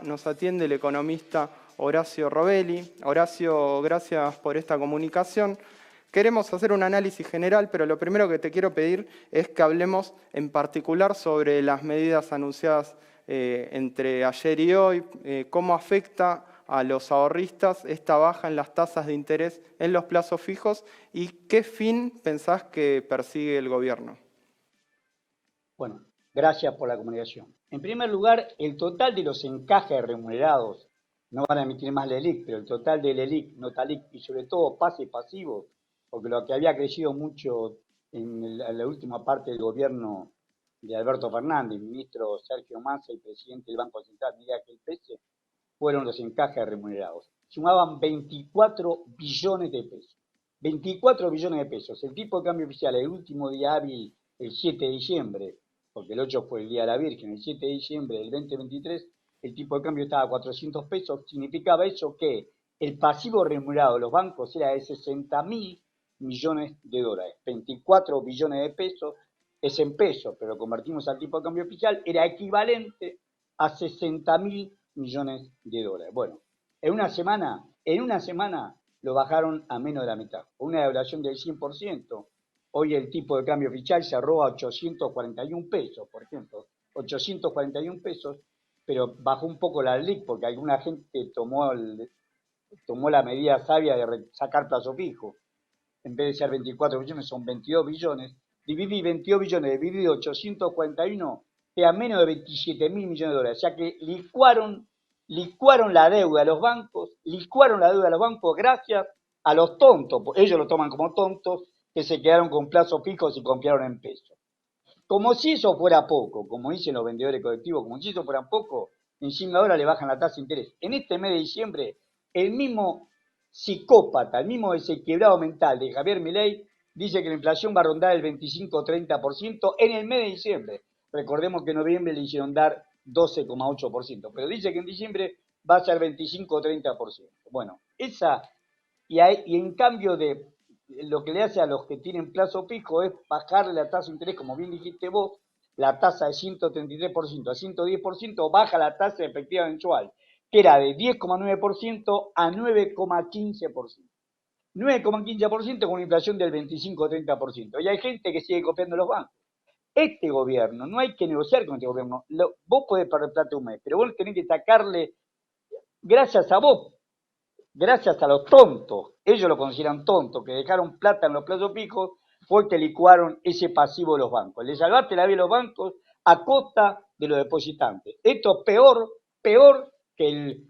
nos atiende el economista Horacio Robelli. Horacio, gracias por esta comunicación. Queremos hacer un análisis general, pero lo primero que te quiero pedir es que hablemos en particular sobre las medidas anunciadas entre ayer y hoy, cómo afecta a los ahorristas esta baja en las tasas de interés en los plazos fijos y qué fin pensás que persigue el gobierno. Bueno, gracias por la comunicación. En primer lugar, el total de los encajes remunerados, no van a emitir más LELIC, pero el total de LELIC, Notalic y sobre todo pase pasivo, porque lo que había crecido mucho en la última parte del gobierno de Alberto Fernández, ministro Sergio Massa y presidente del Banco Central, Miguel Ángel Pese, fueron los encajes remunerados. Sumaban 24 billones de pesos. 24 billones de pesos. El tipo de cambio oficial, el último día hábil, el 7 de diciembre, porque el 8 fue el Día de la Virgen, el 7 de diciembre del 2023, el tipo de cambio estaba a 400 pesos. Significaba eso que el pasivo remunerado de los bancos era de 60.000 millones de dólares. 24 billones de pesos es en pesos, pero lo convertimos al tipo de cambio oficial, era equivalente a 60.000 millones de dólares. Bueno, en una semana lo bajaron a menos de la mitad, con una devaluación del 100%. Hoy el tipo de cambio oficial cerró a 841 pesos, por ejemplo, 841 pesos, pero bajó un poco la LELIC porque alguna gente tomó la medida sabia de sacar plazo fijo. En vez de ser 24 billones, son 22 billones. Dividí 22 billones, dividido 841, queda menos de 27.000 millones de dólares. O sea que licuaron la deuda de los bancos, gracias a los tontos, ellos lo toman como tontos, que se quedaron con plazos fijos y confiaron en pesos. Como si eso fuera poco, como dicen los vendedores colectivos, como si eso fuera poco, encima ahora le bajan la tasa de interés. En este mes de diciembre, el mismo psicópata, el mismo desequilibrado mental de Javier Milei dice que la inflación va a rondar el 25-30% en el mes de diciembre. Recordemos que en noviembre le hicieron dar 12,8%, pero dice que en diciembre va a ser 25-30%. Bueno, y en cambio de lo que le hace a los que tienen plazo fijo es bajarle la tasa de interés, como bien dijiste vos, la tasa de 133% a 110%, baja la tasa efectiva mensual, que era de 10,9% a 9,15%. 9,15% con una inflación del 25-30%. Y hay gente que sigue copiando los bancos. Este gobierno, no hay que negociar con este gobierno. Vos podés perder plata un mes, pero vos tenés que sacarle, gracias a vos, gracias a los tontos, ellos lo consideran tonto, que dejaron plata en los plazos fijos, fue que licuaron ese pasivo de los bancos. Le salvaste la vida a los bancos a costa de los depositantes. Esto es peor que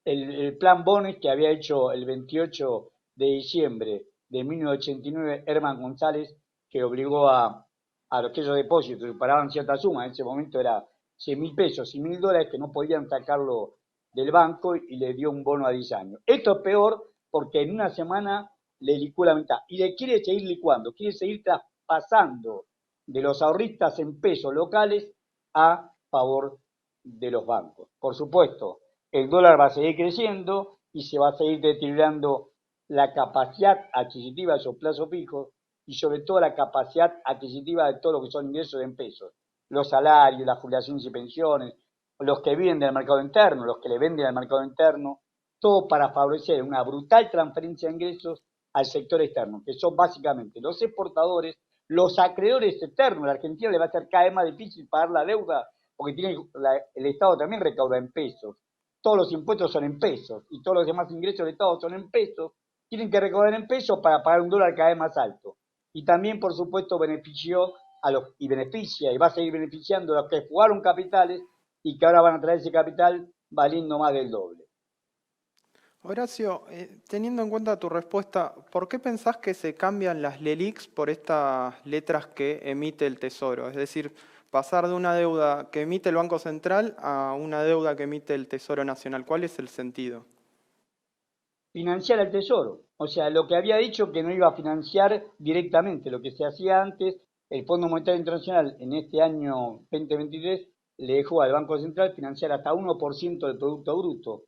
el plan Bones que había hecho el 28 de diciembre de 1989 Herman González, que obligó a aquellos depósitos que pagaban cierta suma, en ese momento era 100.000 pesos y $1.000 que no podían sacarlo del banco y le dio un bono a 10 años. Esto es peor porque en una semana le licuó la mitad y le quiere seguir licuando, quiere seguir traspasando de los ahorristas en pesos locales a favor de los bancos. Por supuesto, el dólar va a seguir creciendo y se va a seguir deteriorando la capacidad adquisitiva de esos plazos fijos y sobre todo la capacidad adquisitiva de todo lo que son ingresos en pesos, los salarios, las jubilaciones y pensiones, los que viven del mercado interno, los que le venden al mercado interno, todo para favorecer una brutal transferencia de ingresos al sector externo, que son básicamente los exportadores, los acreedores externos. La Argentina le va a ser cada vez más difícil pagar la deuda porque el Estado también recauda en pesos. Todos los impuestos son en pesos y todos los demás ingresos del Estado son en pesos. Tienen que recaudar en pesos para pagar un dólar cada vez más alto. Y también, por supuesto, beneficia y va a seguir beneficiando a los que fugaron capitales y que ahora van a traer ese capital valiendo más del doble. Horacio, teniendo en cuenta tu respuesta, ¿por qué pensás que se cambian las LELIQs por estas letras que emite el Tesoro? Es decir, pasar de una deuda que emite el Banco Central a una deuda que emite el Tesoro Nacional. ¿Cuál es el sentido? Financiar al Tesoro. O sea, lo que había dicho que no iba a financiar directamente, lo que se hacía antes, el Fondo Monetario Internacional en este año 2023 le dejó al Banco Central financiar hasta 1% del Producto Bruto,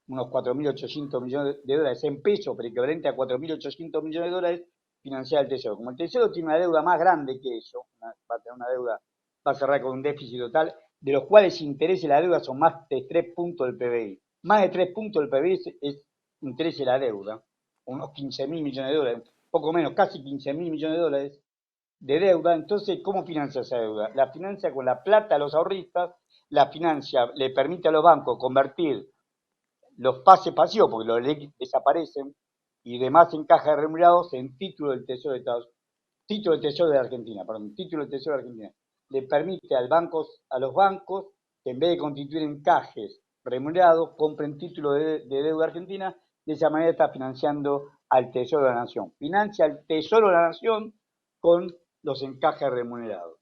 unos 4.800 millones de dólares en pesos, pero equivalente a 4.800 millones de dólares, financiar el Tesoro. Como el Tesoro tiene una deuda más grande que eso, va a tener una deuda, va a cerrar con un déficit total de los cuales interés de la deuda son más de 3 puntos del PBI. Más de 3 puntos del PBI es interés de la deuda, unos 15.000 millones de dólares, poco menos, casi 15.000 millones de dólares de deuda. Entonces, ¿cómo financia esa deuda? La financia con la plata de los ahorristas, la financia, le permite a los bancos convertir los pases pasivos, porque los LELIQ desaparecen, y demás encajes remunerados en título del Tesoro de Estados título del Tesoro de Argentina, perdón, título del Tesoro de Argentina. Le permite a los bancos que en vez de constituir encajes remunerados, compren títulos de deuda argentina, de esa manera está financiando al Tesoro de la Nación. Financia al Tesoro de la Nación con los encajes remunerados.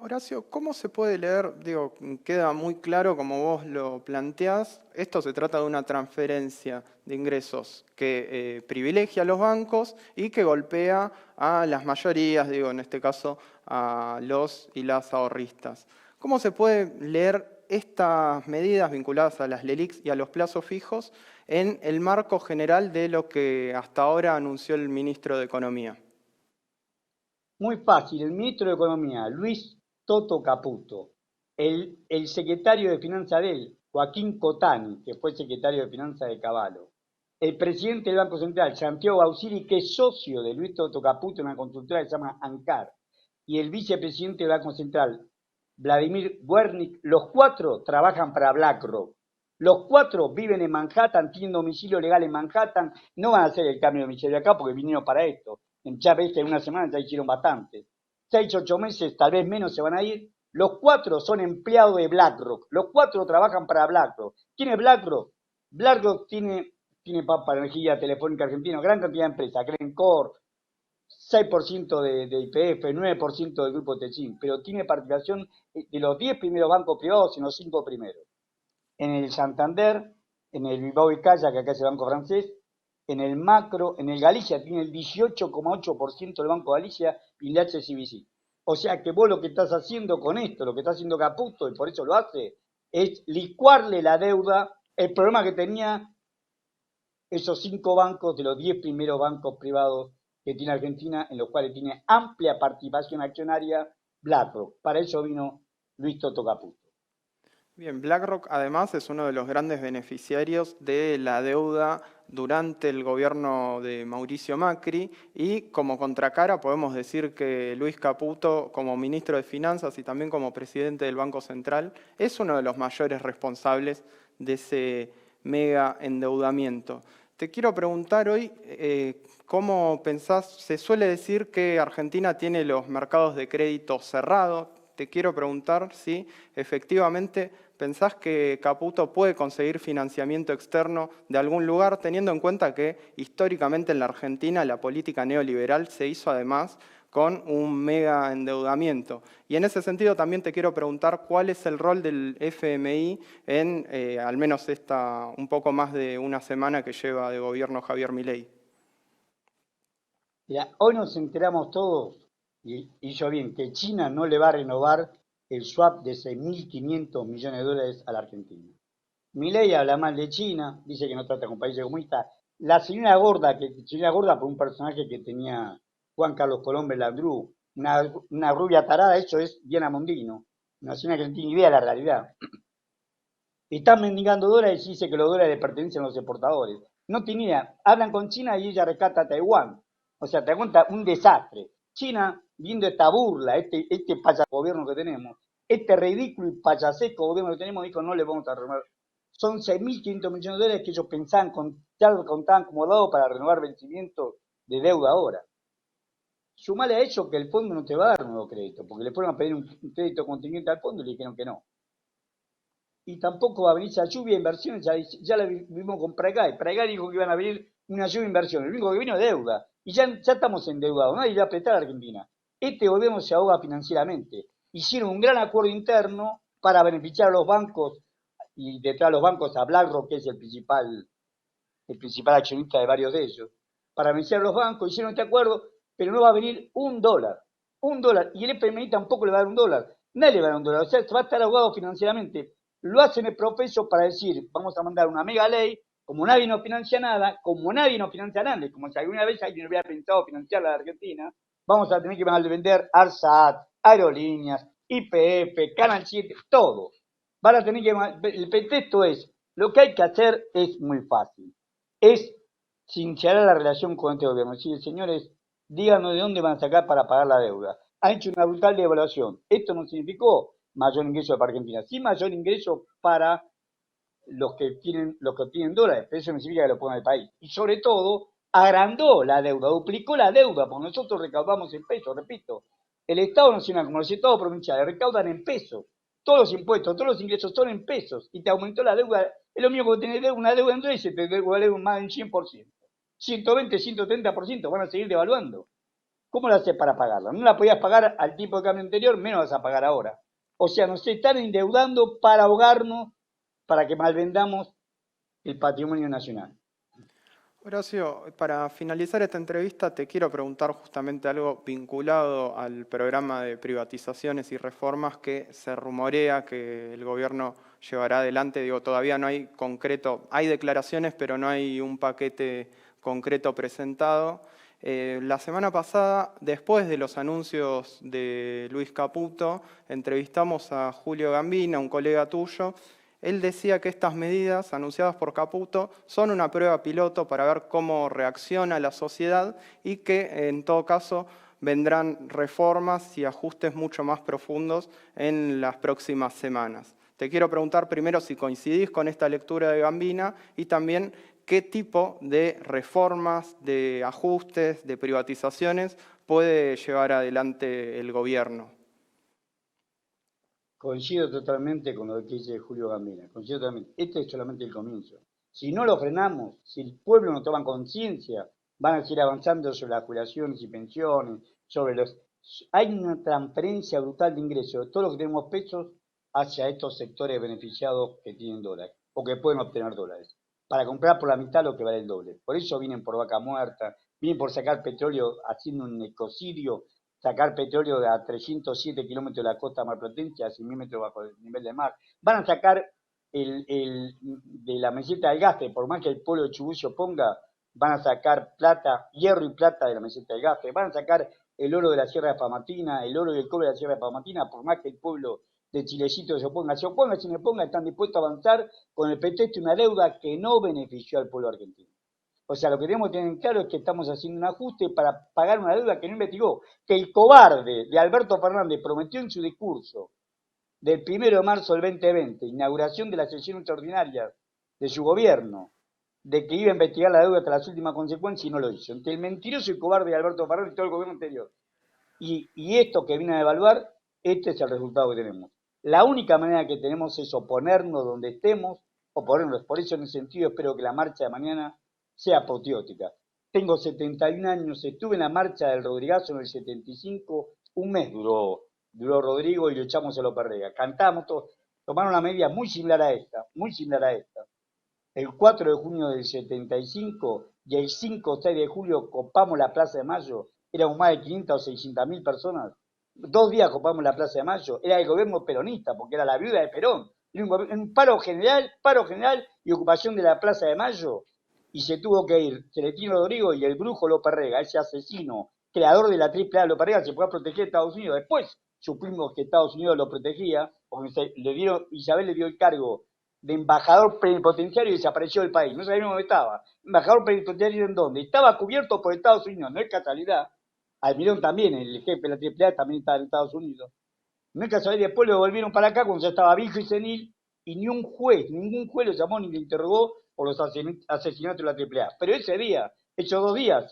Horacio, ¿cómo se puede leer? Digo, queda muy claro como vos lo planteás. Esto se trata de una transferencia de ingresos que privilegia a los bancos y que golpea a las mayorías, digo, en este caso a los y las ahorristas. ¿Cómo se puede leer estas medidas vinculadas a las LELIQs y a los plazos fijos en el marco general de lo que hasta ahora anunció el ministro de Economía? Muy fácil, el ministro de Economía, Luis Toto Caputo, el secretario de Finanzas de él, Joaquín Cotani, que fue secretario de Finanzas de Caballo, el presidente del Banco Central, Santiago Bausili, que es socio de Luis Toto Caputo en una consultora que se llama ANCAR, y el vicepresidente del Banco Central, Vladimir Wernick, los cuatro trabajan para BlackRock. Los cuatro viven en Manhattan, tienen domicilio legal en Manhattan, no van a hacer el cambio de domicilio acá porque vinieron para esto. Ya ves que en una semana ya hicieron bastante. 6, 8 meses, tal vez menos, se van a ir. Los cuatro son empleados de BlackRock. Los cuatro trabajan para BlackRock. ¿Quién es BlackRock? BlackRock tiene para energía telefónica argentina, gran cantidad de empresas, Glencore, 6% de YPF, 9% del grupo Techin, pero tiene participación de los 10 primeros bancos privados en los 5 primeros. En el Santander, en el Bilbao y Calla, que acá es el Banco Francés, en el Macro, en el Galicia tiene el 18,8% del Banco Galicia y el HSBC. O sea que vos lo que estás haciendo con esto, lo que está haciendo Caputo, y por eso lo hace, es licuarle la deuda, el problema que tenía esos 5 bancos de los 10 primeros bancos privados que tiene Argentina, en los cuales tiene amplia participación accionaria BlackRock. Para eso vino Luis Toto Caputo. Bien, BlackRock además es uno de los grandes beneficiarios de la deuda durante el gobierno de Mauricio Macri y como contracara podemos decir que Luis Caputo como ministro de Finanzas y también como presidente del Banco Central es uno de los mayores responsables de ese mega endeudamiento. Te quiero preguntar hoy, ¿cómo pensás? Se suele decir que Argentina tiene los mercados de crédito cerrados. Te quiero preguntar si efectivamente pensás que Caputo puede conseguir financiamiento externo de algún lugar, teniendo en cuenta que históricamente en la Argentina la política neoliberal se hizo además con un mega endeudamiento. Y en ese sentido también te quiero preguntar cuál es el rol del FMI en al menos esta un poco más de una semana que lleva de gobierno Javier Milei. Mira, hoy nos enteramos todos, y hizo bien, que China no le va a renovar el swap de 6.500 millones de dólares a la Argentina. Milei habla mal de China, dice que no trata con países comunistas. La señora gorda por un personaje que tenía Juan Carlos Colombo Landru, una rubia tarada, eso es Diana Mondino, una señora que no tiene idea de la realidad. Están mendigando dólares y dice que los dólares le pertenecen a los exportadores. No tiene idea. Hablan con China y ella rescata a Taiwán. O sea, te cuenta un desastre. China, viendo esta burla, este payaso gobierno que tenemos, este ridículo y payasesco gobierno que tenemos, dijo, no le vamos a renovar. Son 6.500 millones de dólares que ellos pensaban, ya lo contaban como dado para renovar vencimiento de deuda ahora. Sumale a eso que el fondo no te va a dar nuevo crédito, porque le fueron a pedir un crédito contingente al fondo y le dijeron que no. Y tampoco va a venir esa lluvia de inversiones, ya la vimos con Pregay. Pregay dijo que iban a venir una lluvia de inversiones, lo único que vino es deuda. Y ya estamos endeudados, nadie va a prestar a Argentina. Este gobierno se ahoga financieramente. Hicieron un gran acuerdo interno para beneficiar a los bancos y detrás de los bancos a BlackRock, que es el principal accionista de varios de ellos. Para beneficiar a los bancos hicieron este acuerdo, pero no va a venir un dólar. Un dólar. Y el FMI tampoco le va a dar un dólar. Nadie le va a dar un dólar. O sea, se va a estar ahogado financieramente. Lo hacen el profeso para decir, vamos a mandar una mega ley, como nadie nos financia nada, como nadie nos financia nada, como si alguna vez alguien hubiera pensado financiar a la Argentina, vamos a tener que vender ARSAT, aerolíneas, YPF, Canal 7, todo. Van a tener que, el pretexto es, lo que hay que hacer es muy fácil. Es sincerar la relación con este gobierno. Sí, señores, díganos de dónde van a sacar para pagar la deuda. Han hecho una brutal devaluación. Esto no significó mayor ingreso para Argentina, sí mayor ingreso para los que tienen dólares, pero eso no significa que lo pongan en el país. Y sobre todo, agrandó la deuda, duplicó la deuda, porque nosotros recaudamos en pesos, repito. El Estado Nacional, como los Estados provinciales, recaudan en pesos. Todos los impuestos, todos los ingresos son en pesos. Y te aumentó la deuda. Es lo mismo que tener una deuda en dólares y te devuelve más del 100%. 120, 130% van a seguir devaluando. ¿Cómo la haces para pagarla? No la podías pagar al tipo de cambio anterior, menos vas a pagar ahora. O sea, nos están endeudando para ahogarnos, para que malvendamos el patrimonio nacional. Horacio, para finalizar esta entrevista te quiero preguntar justamente algo vinculado al programa de privatizaciones y reformas que se rumorea que el gobierno llevará adelante. Digo, todavía no hay concreto, hay declaraciones, pero no hay un paquete concreto presentado. La semana pasada, después de los anuncios de Luis Caputo, entrevistamos a Julio Gambina, un colega tuyo. Él decía que estas medidas anunciadas por Caputo son una prueba piloto para ver cómo reacciona la sociedad y que en todo caso vendrán reformas y ajustes mucho más profundos en las próximas semanas. Te quiero preguntar primero si coincidís con esta lectura de Gambina y también qué tipo de reformas, de ajustes, de privatizaciones puede llevar adelante el gobierno. Coincido totalmente con lo que dice Julio Gambina, coincido totalmente. Este es solamente el comienzo. Si no lo frenamos, si el pueblo no toma conciencia, van a seguir avanzando sobre las jubilaciones y pensiones, sobre los... Hay una transferencia brutal de ingresos de todos los que tenemos pesos hacia estos sectores beneficiados que tienen dólares o que pueden obtener dólares, para comprar por la mitad lo que vale el doble. Por eso vienen por vaca muerta, vienen por sacar petróleo haciendo un ecocidio, sacar petróleo de a 307 kilómetros de la costa marplatense a 100.000 metros bajo el nivel del mar. Van a sacar de la meseta del Gastre, por más que el pueblo de Chubut se oponga, van a sacar plata, hierro y plata de la meseta del Gastre, van a sacar el oro de la Sierra de Famatina, el oro y el cobre de la Sierra de Famatina, por más que el pueblo de Chilecito se oponga, si me oponga, están dispuestos a avanzar con el pretexto de una deuda que no benefició al pueblo argentino. O sea, lo que tenemos que tener claro es que estamos haciendo un ajuste para pagar una deuda que no investigó, que el cobarde de Alberto Fernández prometió en su discurso del 1 de marzo del 2020, inauguración de la sesión extraordinaria de su gobierno, de que iba a investigar la deuda hasta las últimas consecuencias y no lo hizo. Entre el mentiroso y cobarde de Alberto Fernández y todo el gobierno anterior. Y esto que viene a evaluar, este es el resultado que tenemos. La única manera que tenemos es oponernos donde estemos, oponernos. Por eso en ese sentido espero que la marcha de mañana sea patriótica. Tengo 71 años, estuve en la marcha del Rodrigazo en el 75, un mes duró Rodrigo y lo echamos a López Rega. Cantamos todos, tomaron una medida muy similar a esta, muy similar a esta. El 4 de junio del 75 y el 5 o 6 de julio copamos la Plaza de Mayo, éramos más de 500 o 600.000 personas. 2 días copamos la Plaza de Mayo, era el gobierno peronista, porque era la viuda de Perón. Era un paro general y ocupación de la Plaza de Mayo. Y se tuvo que ir Celestino Rodrigo y el brujo López Rega, ese asesino, creador de la AAA López Rega, se fue a proteger a Estados Unidos. Después supimos que Estados Unidos lo protegía, porque Isabel le dio el cargo de embajador plenipotenciario y desapareció del país. No sabíamos dónde estaba. ¿Embajador plenipotenciario en dónde? Estaba cubierto por Estados Unidos, no es casualidad. Almirón también, el jefe de la AAA también estaba en Estados Unidos. No es casualidad, después lo volvieron para acá cuando ya estaba viejo y senil y ni un juez, ningún juez lo llamó ni lo interrogó por los asesinatos de la AAA. Pero ese día, esos 2 días,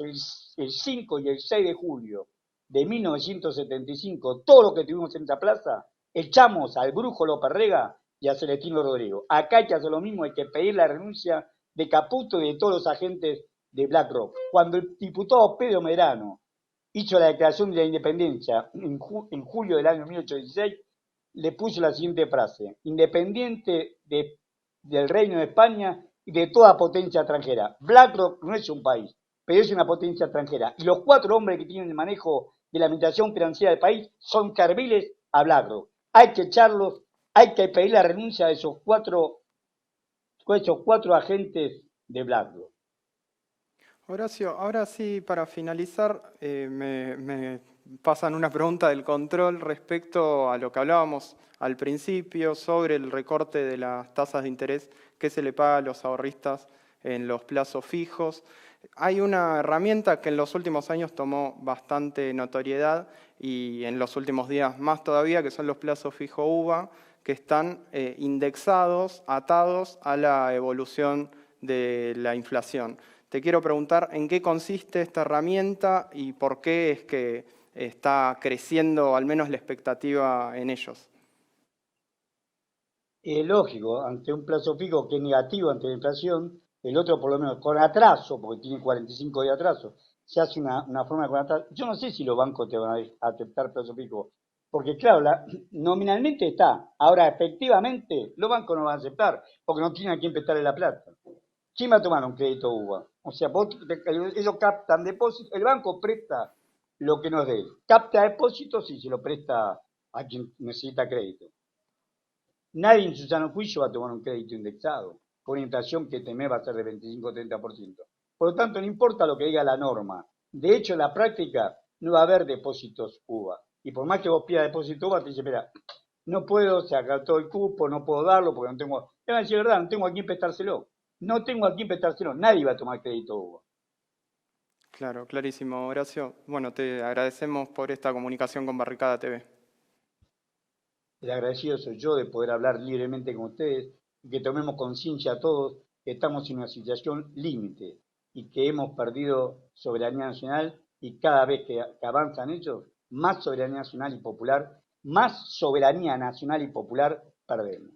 el 5 y el 6 de julio de 1975, todo lo que tuvimos en esa plaza, echamos al brujo López Rega y a Celestino Rodrigo. Acá hay que hacer lo mismo, hay que pedir la renuncia de Caputo y de todos los agentes de BlackRock. Cuando el diputado Pedro Medrano hizo la declaración de la independencia en julio del año 1816, le puso la siguiente frase: independiente del Reino de España y de toda potencia extranjera. BlackRock no es un país, pero es una potencia extranjera. Y los 4 hombres que tienen el manejo de la administración financiera del país son serviles a BlackRock. Hay que echarlos, hay que pedir la renuncia de esos cuatro agentes de BlackRock. Horacio, ahora sí, para finalizar, me pasan una pregunta del control respecto a lo que hablábamos al principio sobre el recorte de las tasas de interés que se le paga a los ahorristas en los plazos fijos. Hay una herramienta que en los últimos años tomó bastante notoriedad y en los últimos días más todavía, que son los plazos fijo UVA, que están indexados, atados a la evolución de la inflación. Te quiero preguntar en qué consiste esta herramienta y por qué es que está creciendo al menos la expectativa en ellos. Es lógico, ante un plazo fijo que es negativo ante la inflación, el otro por lo menos con atraso, porque tiene 45 días de atraso, se hace una forma con atraso. Yo no sé si los bancos te van a aceptar plazo fijo, porque claro, nominalmente está, ahora efectivamente los bancos no van a aceptar, porque no tienen a quién prestarle la plata. ¿Quién va a tomar un crédito UVA? O sea, ellos captan depósitos, el banco presta lo que no es de él, capta depósitos y se lo presta a quien necesita crédito. Nadie en su sano juicio va a tomar un crédito indexado, con una inflación que este mes va a ser de 25-30%. Por lo tanto, no importa lo que diga la norma. De hecho, en la práctica no va a haber depósitos UVA. Y por más que vos pidas depósito UVA, te dice, mira, no puedo, se agotó el cupo, no puedo darlo porque no tengo... Te van a decir, verdad, no tengo a quién prestárselo. No tengo a quién prestárselo. Nadie va a tomar crédito UVA. Claro, clarísimo, Horacio. Bueno, te agradecemos por esta comunicación con Barricada TV. El agradecido soy yo de poder hablar libremente con ustedes y que tomemos conciencia todos que estamos en una situación límite y que hemos perdido soberanía nacional y cada vez que avanzan ellos, más soberanía nacional y popular perdemos.